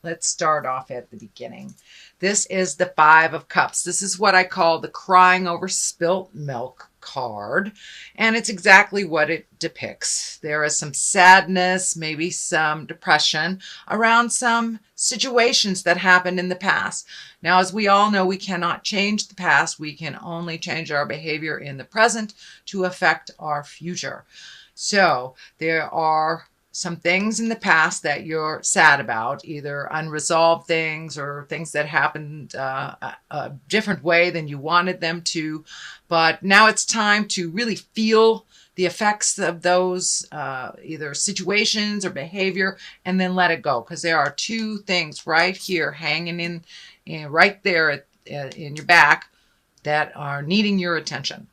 let's start off at the beginning. This is the Five of Cups. This is what I call the crying over spilt milk card, and it's exactly what it depicts. There is some sadness, maybe some depression around some situations that happened in the past. Now, as we all know, we cannot change the past. We can only change our behavior in the present to affect our future. So there are some things in the past that you're sad about, either unresolved things or things that happened a different way than you wanted them to. But now it's time to really feel the effects of those either situations or behavior, and then let it go. Because there are two things right here hanging in right there in your back that are needing your attention.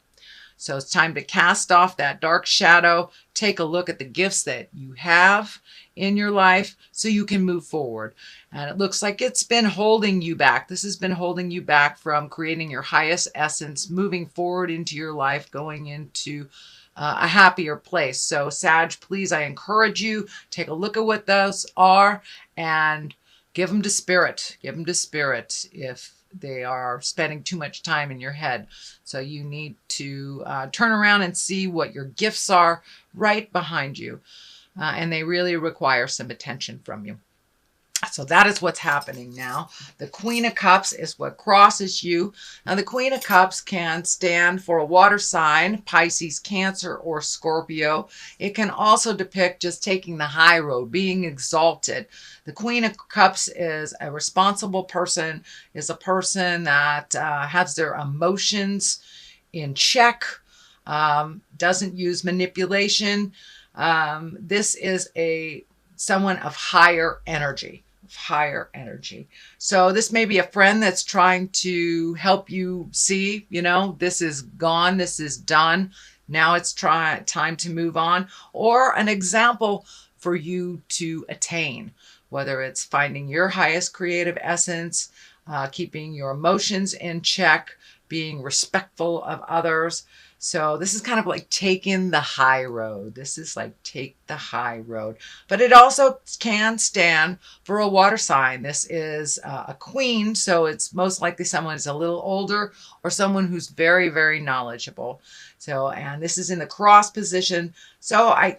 So it's time to cast off that dark shadow, take a look at the gifts that you have in your life so you can move forward. And it looks like it's been holding you back. This has been holding you back from creating your highest essence, moving forward into your life, going into a happier place. So Sag, please, I encourage you, take a look at what those are and give them to Spirit. Give them to Spirit if they are spending too much time in your head. So you need to turn around and see what your gifts are right behind you. And they really require some attention from you. So that is what's happening now. The Queen of Cups is what crosses you. Now, the Queen of Cups can stand for a water sign, Pisces, Cancer, or Scorpio. It can also depict just taking the high road, being exalted. The Queen of Cups is a responsible person, is a person that has their emotions in check, doesn't use manipulation. This is someone of higher energy. So this may be a friend that's trying to help you see, this is gone, this is done. Now it's time to move on, or an example for you to attain, whether it's finding your highest creative essence, keeping your emotions in check, being respectful of others. So this is kind of like taking the high road. This is like take the high road. But it also can stand for a water sign. This is a queen, so it's most likely someone who's a little older or someone who's very, very knowledgeable. So, and this is in the cross position. So I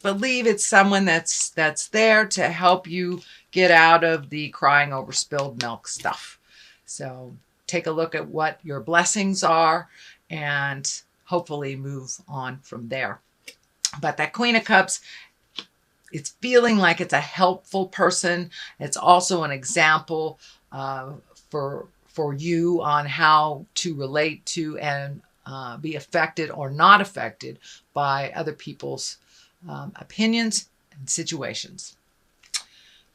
believe it's someone that's there to help you get out of the crying over spilled milk stuff. So take a look at what your blessings are and hopefully move on from there. But that Queen of Cups, it's feeling like it's a helpful person. It's also an example for you on how to relate to and be affected or not affected by other people's opinions and situations.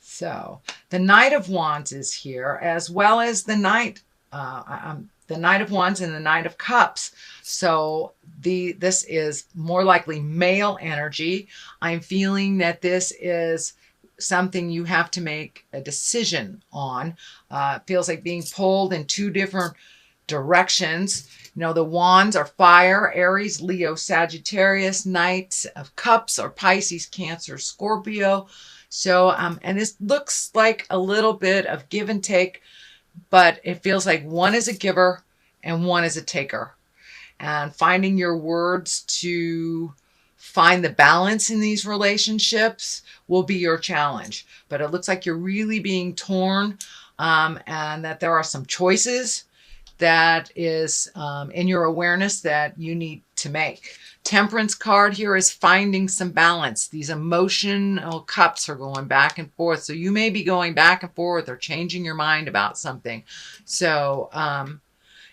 So the Knight of Wands is here, as well as the Knight of Wands and the Knight of Cups. So this is more likely male energy. I'm feeling that this is something you have to make a decision on. It feels like being pulled in two different directions. The wands are fire, Aries, Leo, Sagittarius. Knight of Cups are Pisces, Cancer, Scorpio. So, and this looks like a little bit of give and take, but it feels like one is a giver and one is a taker. And finding your words to find the balance in these relationships will be your challenge. But it looks like you're really being torn, and that there are some choices that is in your awareness that you need to make. Temperance card here is finding some balance. These emotional cups are going back and forth. So you may be going back and forth or changing your mind about something. So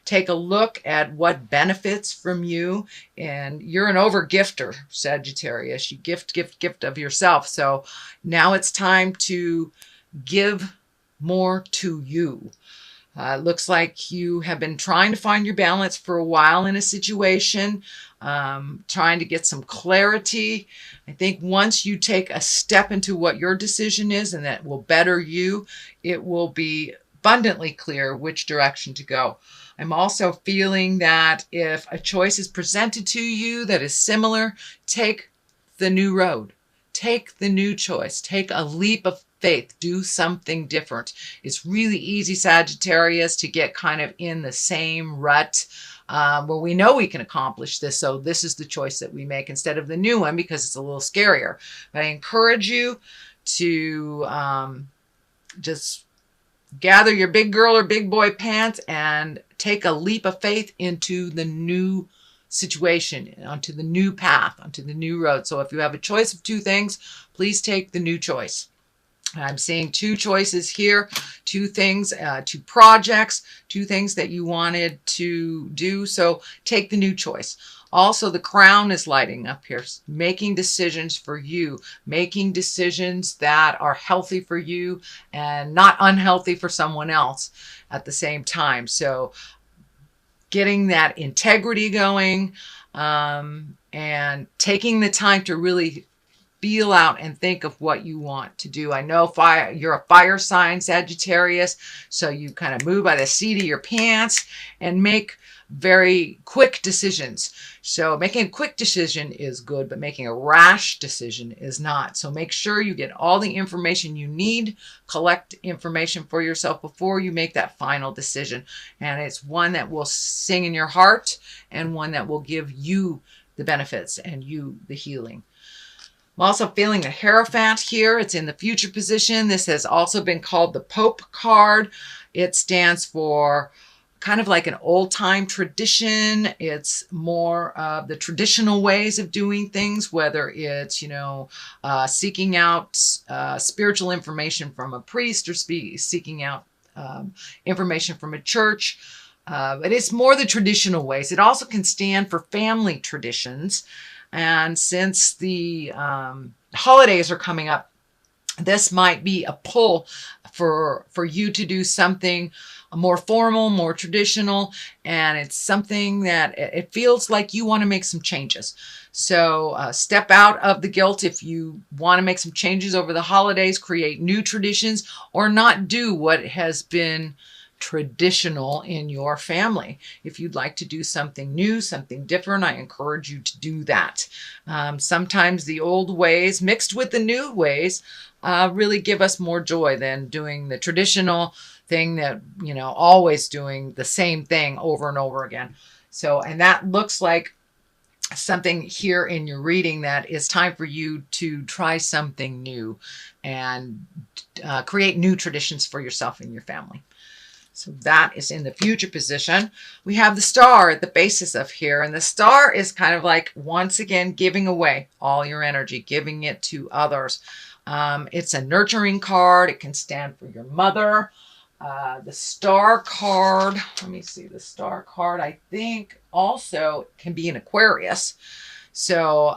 take a look at what benefits from you. And you're an over-gifter, Sagittarius. You gift of yourself. So now it's time to give more to you. Looks like you have been trying to find your balance for a while in a situation, trying to get some clarity. I think once you take a step into what your decision is and that will better you, it will be abundantly clear which direction to go. I'm also feeling that if a choice is presented to you that is similar, take the new road. Take the new choice. Take a leap of faith. Do something different. It's really easy, Sagittarius, to get kind of in the same rut where we know we can accomplish this. So this is the choice that we make instead of the new one because it's a little scarier. But I encourage you to just gather your big girl or big boy pants and take a leap of faith into the new situation, onto the new path, onto the new road. So if you have a choice of two things, please take the new choice. I'm seeing two choices here, two things, two projects, two things that you wanted to do. So take the new choice. Also, the crown is lighting up here, making decisions for you, making decisions that are healthy for you and not unhealthy for someone else at the same time. So getting that integrity going and taking the time to really feel out and think of what you want to do. I know you're a fire sign, Sagittarius, so you kind of move by the seat of your pants and make very quick decisions. So making a quick decision is good, but making a rash decision is not. So make sure you get all the information you need, collect information for yourself before you make that final decision. And it's one that will sing in your heart and one that will give you the benefits and you the healing. I'm also feeling the Hierophant here. It's in the future position. This has also been called the Pope card. It stands for kind of like an old-time tradition. It's more of the traditional ways of doing things, whether it's, seeking out spiritual information from a priest or seeking out information from a church. But it's more the traditional ways. It also can stand for family traditions. And since the holidays are coming up, this might be a pull for you to do something more formal, more traditional, and it's something that it feels like you want to make some changes. So step out of the guilt if you want to make some changes over the holidays, create new traditions, or not do what has been traditional in your family. If you'd like to do something new, something different, I encourage you to do that. Sometimes the old ways mixed with the new ways really give us more joy than doing the traditional thing that, always doing the same thing over and over again. So, and that looks like something here in your reading that it's time for you to try something new and create new traditions for yourself and your family. So that is in the future position. We have the star at the basis of here. And the star is kind of like, once again, giving away all your energy, giving it to others. It's a nurturing card. It can stand for your mother. The star card, let me see, the star card, I think also can be an Aquarius. So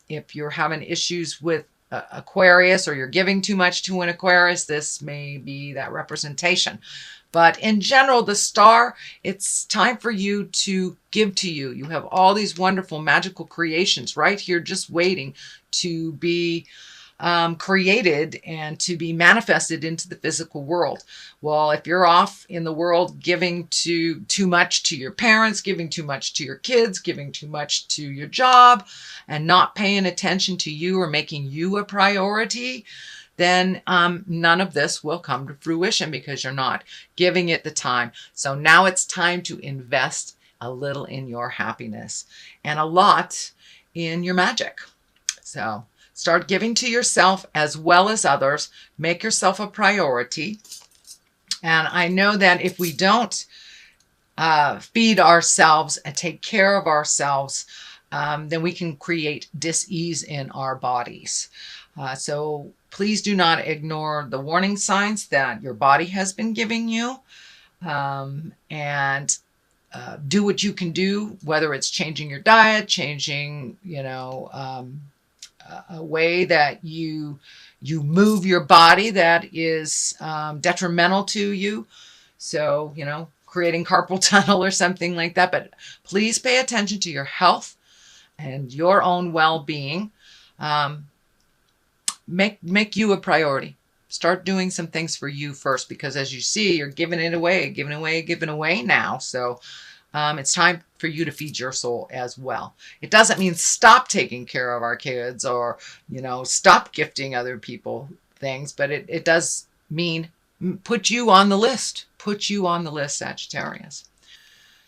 if you're having issues with Aquarius or you're giving too much to an Aquarius, this may be that representation. But in general, the star, it's time for you to give to you. You have all these wonderful magical creations right here just waiting to be created and to be manifested into the physical world. Well, if you're off in the world giving too much to your parents, giving too much to your kids, giving too much to your job, and not paying attention to you or making you a priority, then none of this will come to fruition because you're not giving it the time. So now it's time to invest a little in your happiness and a lot in your magic. So start giving to yourself as well as others. Make yourself a priority. And I know that if we don't feed ourselves and take care of ourselves, then we can create dis-ease in our bodies. So please do not ignore the warning signs that your body has been giving you, and do what you can do, whether it's changing your diet, changing, a way that you move your body that is detrimental to you. So, creating carpal tunnel or something like that. But please pay attention to your health and your own well-being. Make you a priority. Start doing some things for you first, because as you see, you're giving away now. So it's time for you to feed your soul as well. It doesn't mean stop taking care of our kids or, stop gifting other people. things, but it does mean put you on the list. Put you on the list, Sagittarius.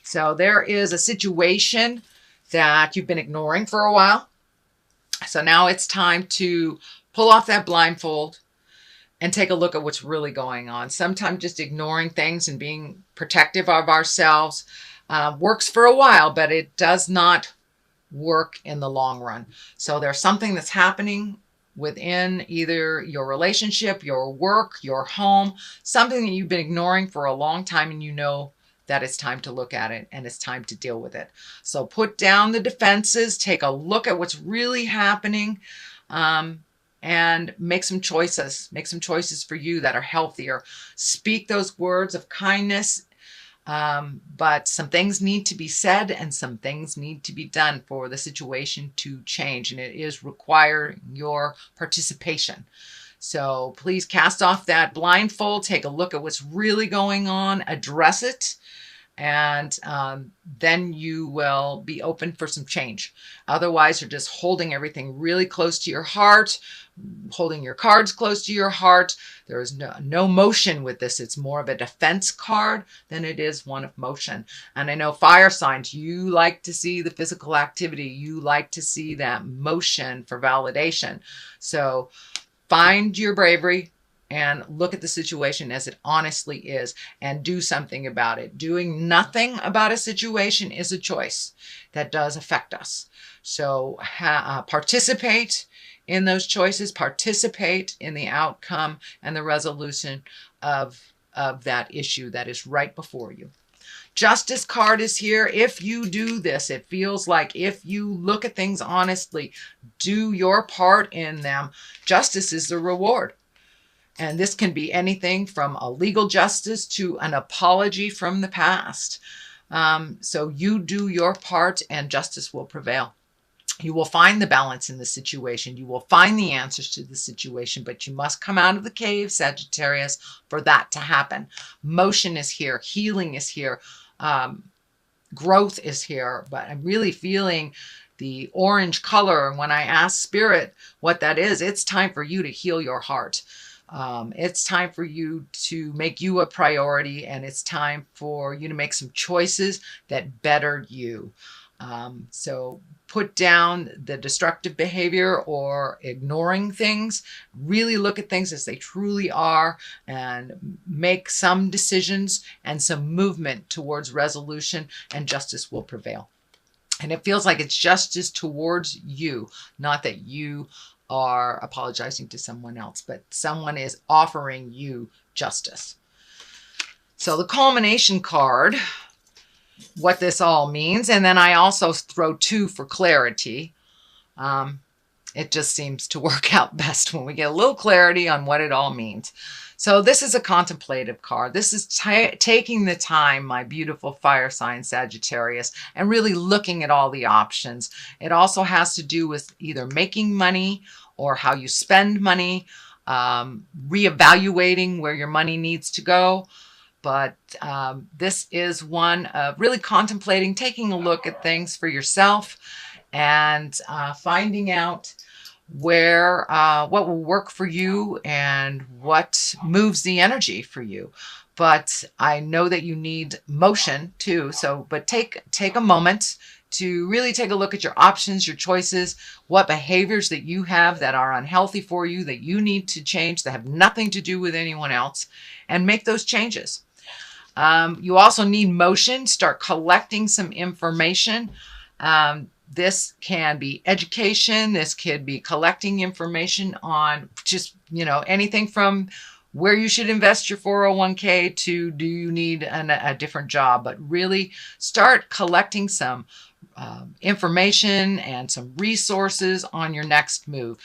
So there is a situation that you've been ignoring for a while. So now it's time to pull off that blindfold and take a look at what's really going on. Sometimes just ignoring things and being protective of ourselves works for a while, but it does not work in the long run. So there's something that's happening within either your relationship, your work, your home, something that you've been ignoring for a long time, and you know that it's time to look at it and it's time to deal with it. So put down the defenses, take a look at what's really happening, and make some choices. Make some choices for you that are healthier. Speak those words of kindness, but some things need to be said and some things need to be done for the situation to change, and it is requiring your participation. So please cast off that blindfold, take a look at what's really going on, address it, and then you will be open for some change. Otherwise, you're just holding everything really close to your heart, holding your cards close to your heart. There is no motion with this. It's more of a defense card than it is one of motion. And I know fire signs, you like to see the physical activity. You like to see that motion for validation. So find your bravery and look at the situation as it honestly is and do something about it. Doing nothing about a situation is a choice that does affect us. So participate in those choices, participate in the outcome and the resolution of that issue that is right before you. Justice card is here. If you do this, it feels like if you look at things honestly, do your part in them, justice is the reward. And this can be anything from a legal justice to an apology from the past. So you do your part and justice will prevail. You will find the balance in the situation. You will find the answers to the situation, but you must come out of the cave, Sagittarius, for that to happen. Motion is here. Healing is here. Growth is here. But I'm really feeling the orange color. And when I ask Spirit what that is, it's time for you to heal your heart. It's time for you to make you a priority, and it's time for you to make some choices that better you. So put down the destructive behavior or ignoring things. Really look at things as they truly are and make some decisions and some movement towards resolution, and justice will prevail. And it feels like it's justice towards you, not that you are apologizing to someone else, but someone is offering you justice. So the culmination card, what this all means, and then I also throw 2 for clarity. It just seems to work out best when we get a little clarity on what it all means. So this is a contemplative card. This is taking the time, my beautiful fire sign Sagittarius, and really looking at all the options. It also has to do with either making money or how you spend money, reevaluating where your money needs to go. But this is one of really contemplating, taking a look at things for yourself and finding out where what will work for you and what moves the energy for you. But I know that you need motion too. So, but take a moment to really take a look at your options, your choices, what behaviors that you have that are unhealthy for you, that you need to change, that have nothing to do with anyone else, and make those changes. You also need motion. Start collecting some information. This can be education. This could be collecting information on just, anything from where you should invest your 401k to do you need a different job. But really start collecting some information and some resources on your next move.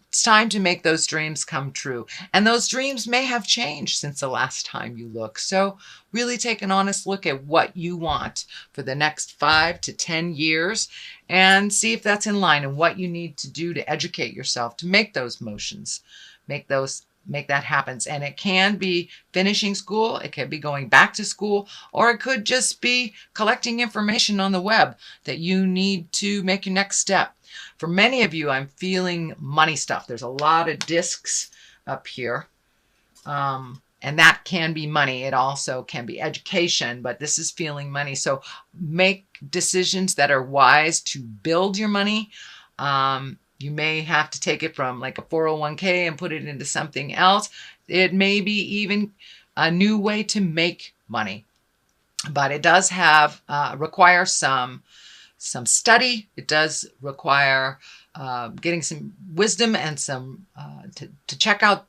It's time to make those dreams come true. And those dreams may have changed since the last time you look. So really take an honest look at what you want for the next 5 to 10 years and see if that's in line and what you need to do to educate yourself to make those motions, make that happen. And it can be finishing school, it could be going back to school, or it could just be collecting information on the web that you need to make your next step. For many of you, I'm feeling money stuff. There's a lot of discs up here. And that can be money. It also can be education, but this is feeling money. So make decisions that are wise to build your money. You may have to take it from like a 401k and put it into something else. It may be even a new way to make money, but it does have require some study. It does require getting some wisdom and some to check out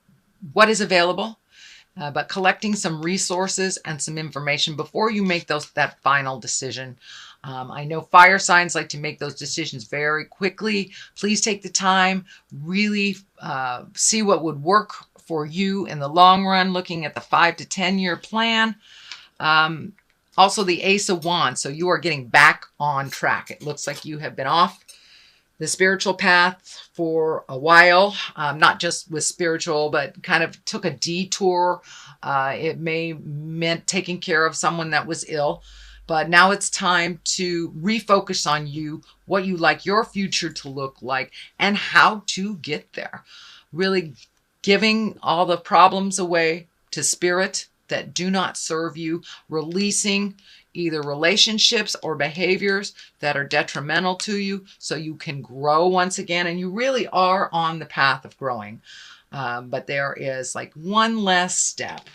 what is available. But collecting some resources and some information before you make that final decision. I know fire signs like to make those decisions very quickly. Please take the time, really see what would work for you in the long run, looking at the 5 to 10 year plan. Also the Ace of Wands. So you are getting back on track. It looks like you have been off the spiritual path for a while, not just with spiritual, but kind of took a detour. It may meant taking care of someone that was ill, but now it's time to refocus on you, what you like your future to look like, and how to get there. Really giving all the problems away to spirit that do not serve you, releasing either relationships or behaviors that are detrimental to you so you can grow once again. And you really are on the path of growing. But there is like one last step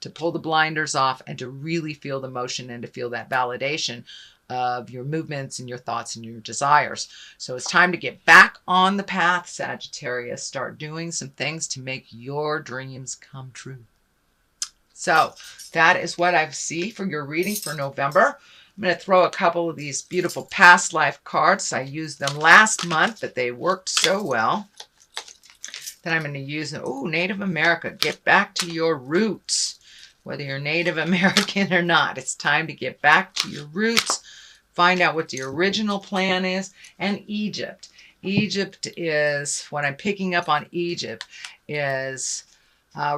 to pull the blinders off and to really feel the motion and to feel that validation of your movements and your thoughts and your desires. So it's time to get back on the path, Sagittarius. Start doing some things to make your dreams come true. So that is what I see for your reading for November. I'm going to throw a couple of these beautiful past life cards. I used them last month, but they worked so well. Then I'm going to use them. Oh, Native America, get back to your roots. Whether you're Native American or not, it's time to get back to your roots. Find out what the original plan is. And Egypt. Egypt is, what I'm picking up on Egypt is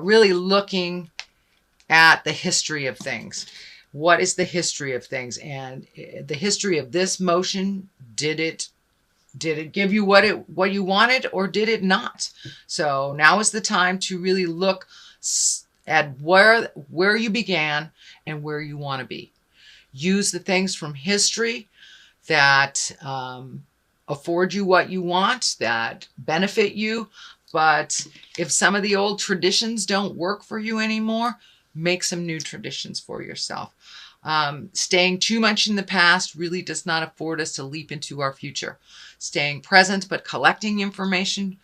really looking at the history of things. What is the history of things? And the history of this motion, did it give you what you wanted, or did it not? So now is the time to really look at where you began and where you want to be. Use the things from history that afford you what you want, that benefit you. But if some of the old traditions don't work for you anymore, make some new traditions for yourself. Staying too much in the past really does not afford us to leap into our future. Staying present but collecting information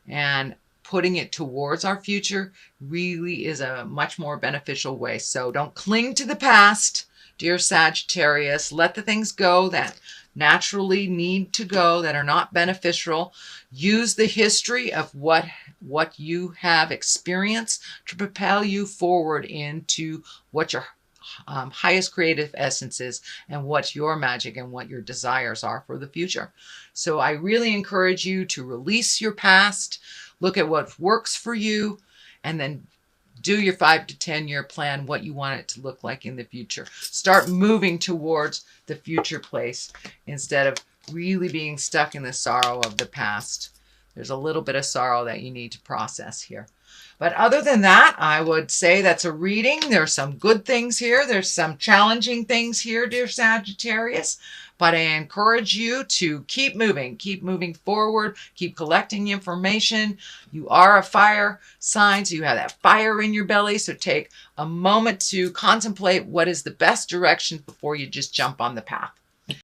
and putting it towards our future really is a much more beneficial way. So don't cling to the past, dear Sagittarius. Let the things go that naturally need to go, that are not beneficial. Use the history of what you have experienced to propel you forward into what your highest creative essence is and what your magic and what your desires are for the future. So I really encourage you to release your past, look at what works for you, and then do your 5 to 10 year plan, what you want it to look like in the future. Start moving towards the future place instead of really being stuck in the sorrow of the past. There's a little bit of sorrow that you need to process here. But other than that, I would say that's a reading. There's some good things here. There's some challenging things here, dear Sagittarius. But I encourage you to keep moving forward, keep collecting information. You are a fire sign, so you have that fire in your belly. So take a moment to contemplate what is the best direction before you just jump on the path.